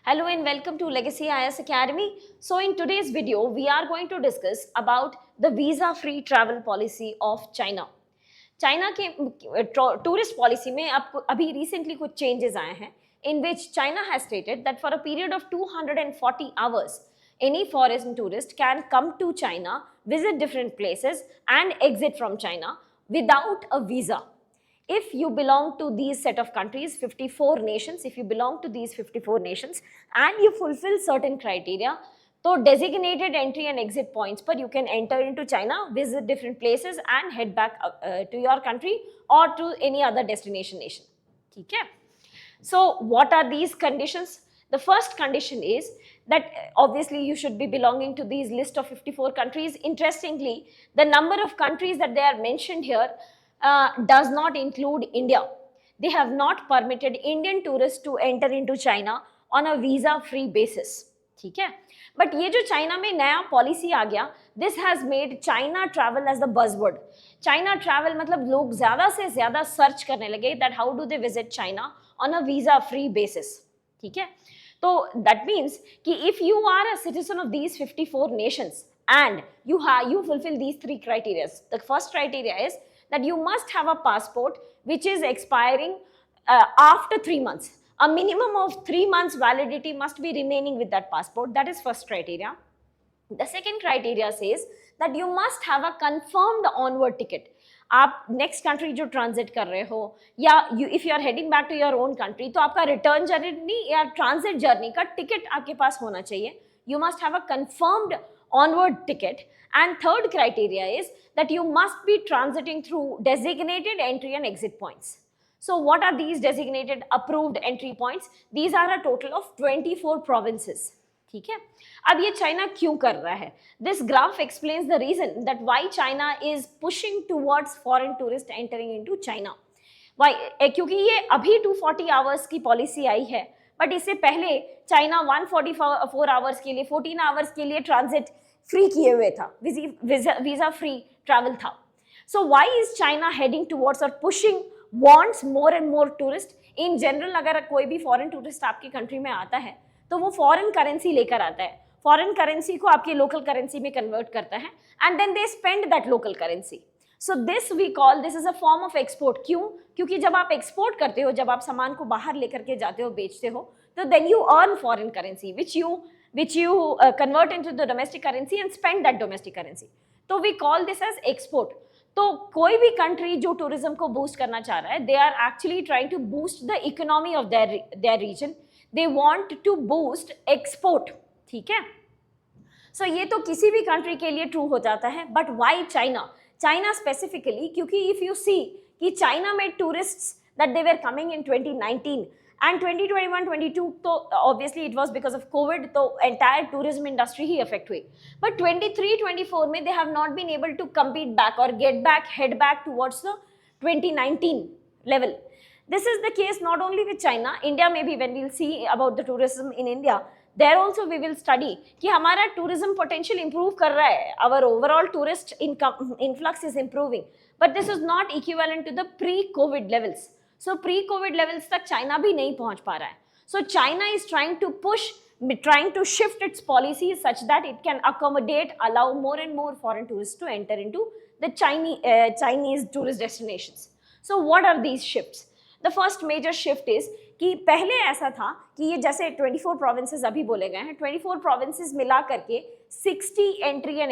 Hello and welcome to Legacy IS Academy. So in today's video, we are going to discuss about the visa-free travel policy of China. China के tourist policy में आपको अभी recently कुछ changes आए हैं in which China has stated that for a period of 240 hours any foreign tourist can come to China, visit different places and exit from China without a visa. If you belong to these set of countries, 54 nations, if you belong to these 54 nations and you fulfill certain criteria, so designated entry and exit points पर you can enter into China, visit different places and head back to your country or to any other destination nation. ठीक है? So what are these conditions? The first condition is that obviously you should be belonging to these list of 54 countries. Interestingly, the number of countries that they are mentioned here does not include India. They have not permitted Indian tourists to enter into China on a visa-free basis. ठीक है? But ये जो China में नया policy आ गया, this has made China travel as the buzzword. China travel मतलब लोग ज्यादा से ज्यादा सर्च करने लगे that how do they visit China on a visa free basis. ठीक है, तो दैट मीन्स कि if you are a citizen of these 54 nations and you fulfill these three criteria. The first criteria is that you must have a passport which is expiring after 3 months. A minimum of 3 months validity must be remaining with that passport. That is first criteria. The second criteria says that you must have a confirmed onward ticket. आप next country जो transit कर रहे हो या if you are heading back to your own country, तो आपका return journey या transit journey का टिकट आपके पास होना चाहिए. You must have a confirmed onward ticket. And third criteria is that you must be transiting through designated entry and exit points. So what are these designated approved entry points? These are a total of 24 provinces. ठीक है, अब ये China क्यों कर रहा है? This graph explains the reason that why China is pushing towards foreign tourists entering into China. Why? क्योंकि ये अभी 240 hours की पॉलिसी आई है, बट इससे पहले चाइना 144 hours के लिए 14 hours के लिए ट्रांजिट फ्री किए हुए था, वीजा फ्री ट्रैवल था. So why is China heading towards or pushing wants more and more tourist? In general, अगर कोई भी फॉरेन टूरिस्ट आपकी कंट्री में आता है तो वो फॉरेन करेंसी लेकर आता है, फॉरेन करेंसी को आपके लोकल करेंसी में कन्वर्ट करता है and then they spend that local currency. So this we call, this is a form of export. क्यों? क्योंकि जब आप एक्सपोर्ट करते हो, जब आप सामान को बाहर लेकर के जाते हो, बेचते हो, तो then you earn foreign currency which you convert into the domestic currency and spend that domestic currency. तो we call this as export. तो कोई भी कंट्री जो टूरिज्म को बूस्ट करना चाह रहा है, they are actually trying to boost the economy of their region. They want to boost export. ठीक है, सो ये तो किसी भी कंट्री के लिए ट्रू हो जाता है, बट व्हाई चाइना स्पेसिफिकली? क्योंकि इफ यू सी कि चाइना में tourists that they were coming in 2019 and 2021-22, तो obviously it was because of COVID, तो entire tourism industry ही affect हुई. But 23-24 में they have not been able to compete back or head back towards the 2019 level. This is the case not only with China, India में भी. When we'll see about the tourism in India, there also we will study कि हमारा tourism potential improve कर रहा है, our overall tourist influx is improving, but this is not equivalent to the pre-COVID levels. So pre-COVID levels तक China भी नहीं पहुंच पा रहा है. So China is trying to shift its policies such that it can allow more and more foreign tourists to enter into the Chinese tourist destinations. So what are these shifts? The first major shift is कि पहले ऐसा था कि ये जैसे 24 provinces अभी बोले गए हैं, 24 provinces मिला करके 60 entry and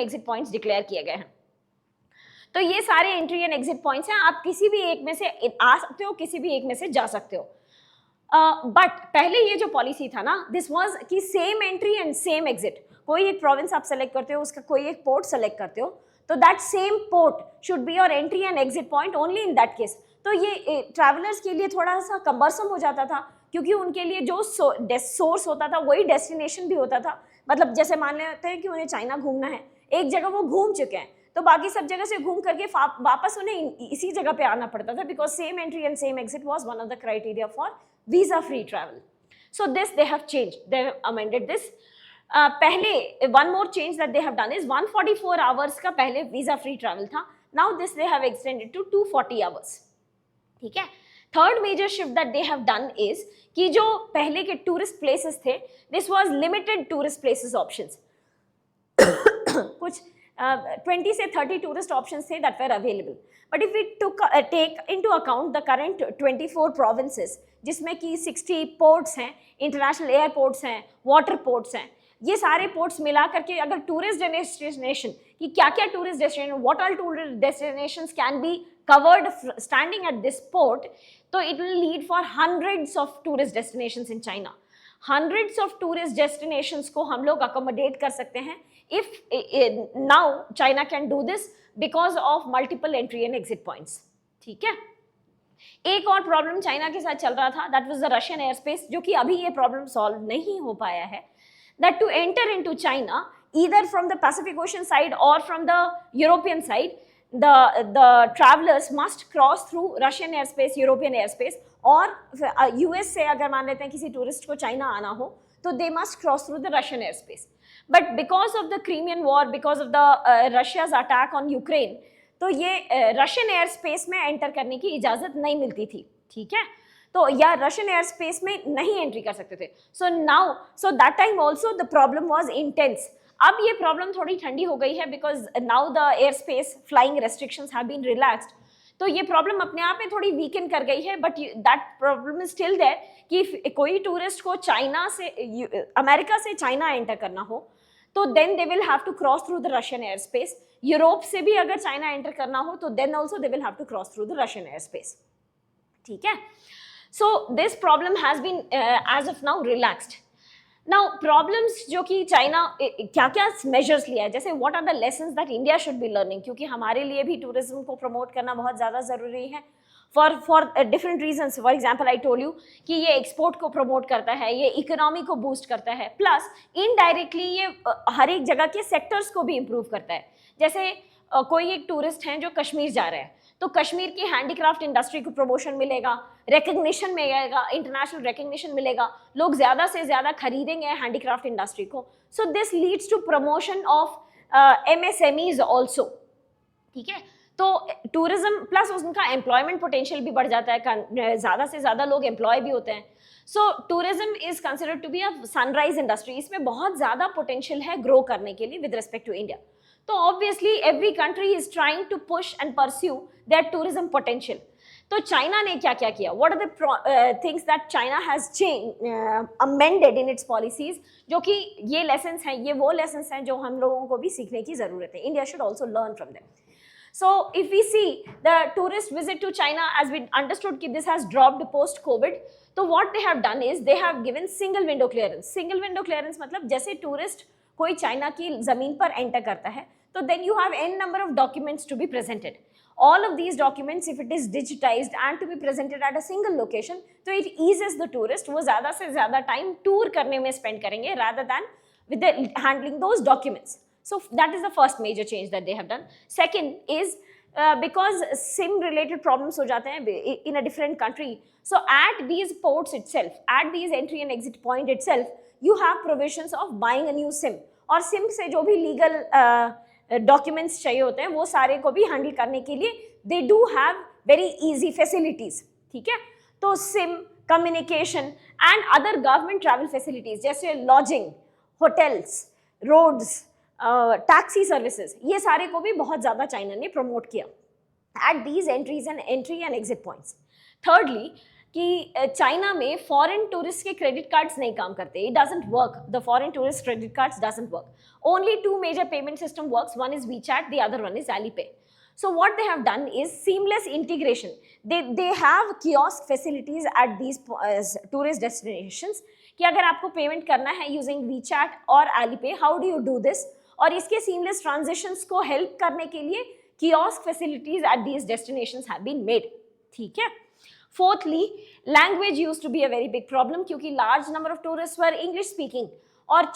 exit points declare किए गए हैं. तो ये सारे एंट्री एंड एग्जिट पॉइंट्स हैं. आप किसी भी एक में से आ सकते हो, किसी भी एक में से जा सकते हो. बट पहले ये जो पॉलिसी था ना, दिस वाज कि same entry and same exit. कोई एक प्रोविंस आप सेलेक्ट करते हो, उसका कोई एक पोर्ट सेलेक्ट करते हो, तो that same port should be your entry and exit point only in that case. तो ये ट्रैवलर्स के लिए थोड़ा सा कम्बरसम हो जाता था, क्योंकि उनके लिए जो सोर्स होता था वही डेस्टिनेशन भी होता था. मतलब जैसे मान लेते हैं कि उन्हें चाइना घूमना है, एक जगह वो घूम चुके हैं, तो बाकी सब जगह से घूम करके वापस उन्हें इसी जगह पे आना पड़ता था, because same entry and same exit was one of the criteria for visa free travel. So this they have changed, they have amended this. पहले one more change that they have done is 144 hours का पहले visa free travel था. Now this they have extended to 240 hours. ठीक है, third major shift that they have done is कि जो पहले के टूरिस्ट प्लेसेस थे, this was limited tourist places options, कुछ 20 से 30 टूरिस्ट ऑप्शंस थे that were available. But if we take into account the current 24 provinces, जिसमें कि 60 पोर्ट्स हैं, इंटरनेशनल एयरपोर्ट्स हैं, वाटर पोर्ट्स हैं, ये सारे पोर्ट्स मिला करके अगर टूरिस्ट डेस्टिनेशन कि क्या क्या tourist destination, what all tourist destinations can be covered standing at this port, तो it will lead for hundreds of tourist destinations in China. Hundreds of tourist destinations को हम लोग अकोमोडेट कर सकते हैं if now China can do this because of multiple entry and exit points. ठीक है. एक और प्रॉब्लम चाइना के साथ चल रहा था, that was the Russian air space, जो कि अभी ये प्रॉब्लम सॉल्व नहीं हो पाया है. That to enter into China either from the Pacific Ocean side or from the European side, the travelers must cross through Russian airspace, European airspace, और US से अगर मान लेते हैं किसी टूरिस्ट को चाइना आना हो तो they must cross through the Russian airspace. But because of the Crimean War, because of the Russia's attack on Ukraine, तो ये रशियन एयर स्पेस में एंटर करने की इजाज़त नहीं मिलती थी. ठीक है, तो या रशियन एयर स्पेस में नहीं एंट्री कर सकते थे. So that time also the problem was intense. अब ये प्रॉब्लम थोड़ी ठंडी हो गई है because now the air space flying restrictions have been relaxed. तो ये प्रॉब्लम अपने आप में थोड़ी वीकन कर गई है, but that problem is still there कि कोई टूरिस्ट को चाइना से, अमेरिका से चाइना एंटर करना हो तो then they will have to cross through the Russian air space. Europe से भी अगर चाइना एंटर करना हो तो then also they will have to cross through the Russian air space. ठीक है, so this problem has been as of now relaxed. Now problems जो कि चाइना क्या क्या मेजर्स लिया है, जैसे what are the lessons that India should be learning, क्योंकि हमारे लिए भी टूरिज्म को प्रमोट करना बहुत ज़्यादा ज़रूरी है for different reasons. For example I told you कि ये एक्सपोर्ट को प्रमोट करता है, ये इकोनॉमी को बूस्ट करता है, प्लस इनडायरेक्टली ये हर एक जगह के सेक्टर्स को भी इम्प्रूव करता है. जैसे कोई एक टूरिस्ट हैं जो कश्मीर जा रहे हैं तो कश्मीर की हैंडीक्राफ्ट इंडस्ट्री को प्रमोशन मिलेगा, रिकग्निशन मिलेगा, इंटरनेशनल रिकग्निशन मिलेगा, लोग ज़्यादा से ज़्यादा खरीदेंगे हैंडीक्राफ्ट इंडस्ट्री को. So this leads to promotion of MSMEs also. ठीक है, तो टूरिज्म प्लस उनका एम्प्लॉयमेंट पोटेंशियल भी बढ़ जाता है, ज़्यादा से ज़्यादा लोग एम्प्लॉय भी होते हैं. So tourism is considered to be a sunrise industry. इसमें बहुत ज़्यादा पोटेंशियल है ग्रो करने के लिए विद रिस्पेक्ट टू इंडिया. तो obviously every country is trying to push and pursue that tourism potential. तो चाइना ने क्या क्या किया, what are the things that China has amended in its policies, जो कि ये लेसन्स हैं, ये वो लेसन्स हैं जो हम लोगों को भी सीखने की ज़रूरत है. India should also learn from them. So if we see the tourist visit to China, as we understood कि this has dropped post COVID, तो what they have done is they have given single window clearance. Single window clearance मतलब जैसे tourist कोई China की ज़मीन पर enter करता है तो then you have n number of documents to be presented. All of these documents, if it is digitized and to be presented at a single location, तो it eases the tourist. वो ज़्यादा से ज़्यादा time tour करने में spend करेंगे rather than with the handling those documents. So that is the first major change that they have done. Second is because SIM related problems हो जाते हैं in a different country. So at these ports itself, at these entry and exit point itself, you have provisions of buying a new SIM. और SIM से जो भी legal documents चाहिए होते हैं वो सारे को भी handle करने के लिए they do have very easy facilities. ठीक है, तो SIM, communication and other government travel facilities जैसे lodging, hotels, roads, taxi services, ये सारे को भी बहुत ज़्यादा चाइना ने प्रमोट किया at these entry and exit points. Thirdly कि चाइना में फॉरेन टूरिस्ट के क्रेडिट कार्ड्स नहीं काम करते. It doesn't work. The foreign tourist credit cards doesn't work. Only two major payment system works. One is WeChat, the other one is Alipay. So what they have done is seamless integration. They have kiosk facilities at these tourist destinations कि अगर आपको payment करना है using WeChat और Alipay, how do you do this? और इसके seamless transitions को help करने के लिए kiosk facilities at these destinations have been made. ठीक है. Fourthly, language used to be a very big problem क्योंकि large number of tourists were English speaking और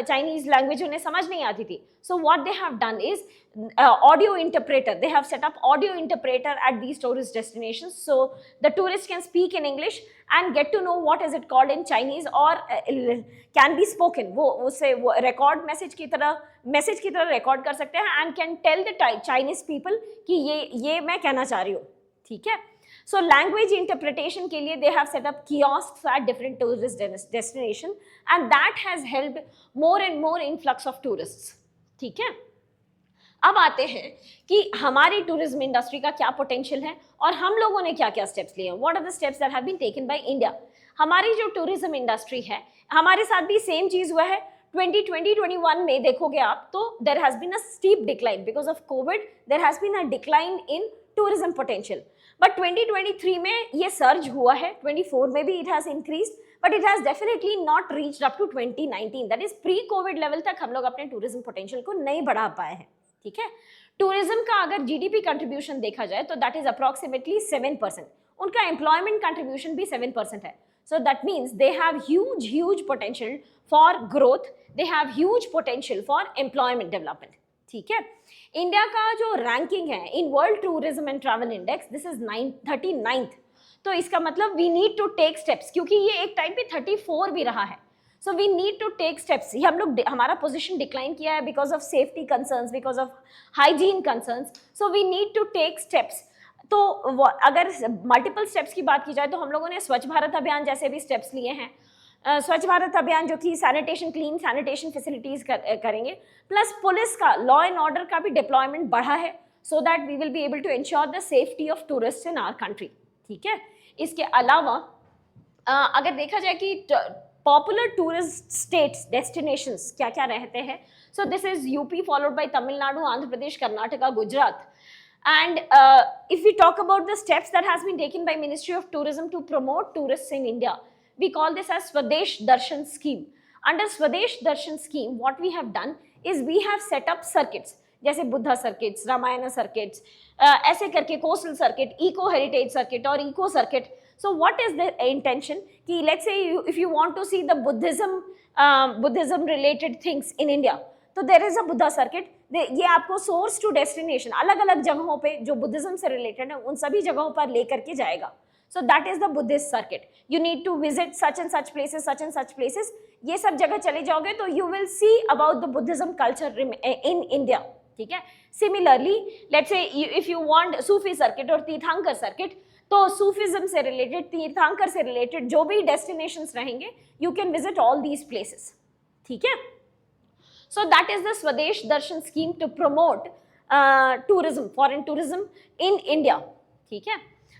Chinese language उन्हें समझ नहीं आती थी. So what they have done is audio interpreter. They have set up audio interpreter at these tourist destinations, so the tourists can speak in English and get to know what is it called in Chinese or can be spoken. वो उसे record message की तरह record कर सकते हैं and can tell the Chinese people कि ये मैं कहना चाह रही हूँ. ठीक है. So language interpretation के लिए they have set up kiosks at different tourist destination and that has helped more and more influx of tourists. ठीक है, अब आते हैं कि हमारी टूरिज्म इंडस्ट्री का क्या पोटेंशियल है और हम लोगों ने क्या क्या स्टेप्स लिए हैं. What are the steps that have been taken by India. हमारी जो टूरिज्म इंडस्ट्री है, हमारे साथ भी सेम चीज हुआ है. 2020-21 में देखोगे आप तो there has been a steep decline because of Covid. There has been a decline in tourism potential. But 2023 में ये सर्ज हुआ है. 24 में भी it has increased but it has definitely not reached up to 2019. that is pre-covid level तक हम लोग अपने टूरिज्म पोटेंशियल को नहीं बढ़ा पाए हैं. ठीक है, टूरिज्म का अगर जीडीपी कंट्रीब्यूशन देखा जाए तो दैट इज अप्रोक्सीमेटली 7%. उनका एम्प्लॉयमेंट कंट्रीब्यूशन भी 7% है. So that means they have huge potential for growth, they have huge potential for employment development. ठीक है, इंडिया का जो रैंकिंग है in world tourism and travel index, this is 39th. तो इसका मतलब we need to take steps, क्योंकि ये एक टाइम पे 34 भी रहा है. So we need to take steps. हम लोग हमारा पोजीशन डिक्लाइन किया है because of safety concerns, because of hygiene concerns. So we need to take steps. तो अगर मल्टीपल स्टेप्स की बात की जाए तो हम लोगों ने स्वच्छ भारत अभियान जैसे भी स्टेप्स लिए हैं. स्वच्छ भारत अभियान जो कि सैनिटेशन, क्लीन सैनिटेशन फैसिलिटीज करेंगे, प्लस पुलिस का लॉ एंड ऑर्डर का भी डिप्लॉयमेंट बढ़ा है so that we will be able to ensure the safety of tourist in our country. ठीक है, इसके अलावा अगर देखा जाए कि पॉपुलर टूरिस्ट स्टेट्स डेस्टिनेशंस क्या क्या रहते हैं, so this is UP followed by Tamil Nadu, Andhra Pradesh, Karnataka, Gujarat. And if we talk about the steps that has been taken by Ministry of Tourism to promote tourists in India, we call this as Swadesh Darshan scheme. Under Swadesh Darshan scheme, what we have done is we have set up circuits, जैसे Buddha circuits, Ramayan circuits, ऐसे करके coastal circuit, eco heritage circuit और eco circuit. So what is the intention कि let's say if you want to see the Buddhism related things in India, तो there is a Buddha circuit. ये आपको source to destination अलग अलग जगहों पे जो बुद्धिज्म से रिलेटेड है उन सभी जगहों पर लेकर के जाएगा. So that is the Buddhist circuit. You need to visit such and such places, such and such places. ये सब जगह चले जाओगे तो you will see about the Buddhism culture in India. ठीक है, similarly let's say if you want Sufi circuit और Tirthankar circuit, तो सूफिज्म से रिलेटेड, तीर्थंकर से रिलेटेड जो भी डेस्टिनेशंस रहेंगे, you can visit all these places. ठीक है, so that is the Swadesh Darshan scheme to promote tourism, foreign tourism in India. ठीक है,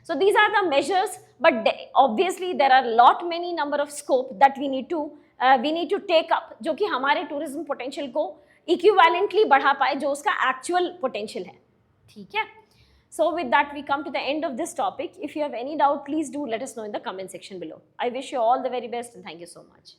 so these are the measures, but obviously there are many number of scope that we need to take up, जो कि हमारे tourism potential को equivalently बढ़ा पाए जो उसका actual potential है. ठीक है, so with that we come to the end of this topic. If you have any doubt, please do let us know in the comment section below. I wish you all the very best and thank you so much.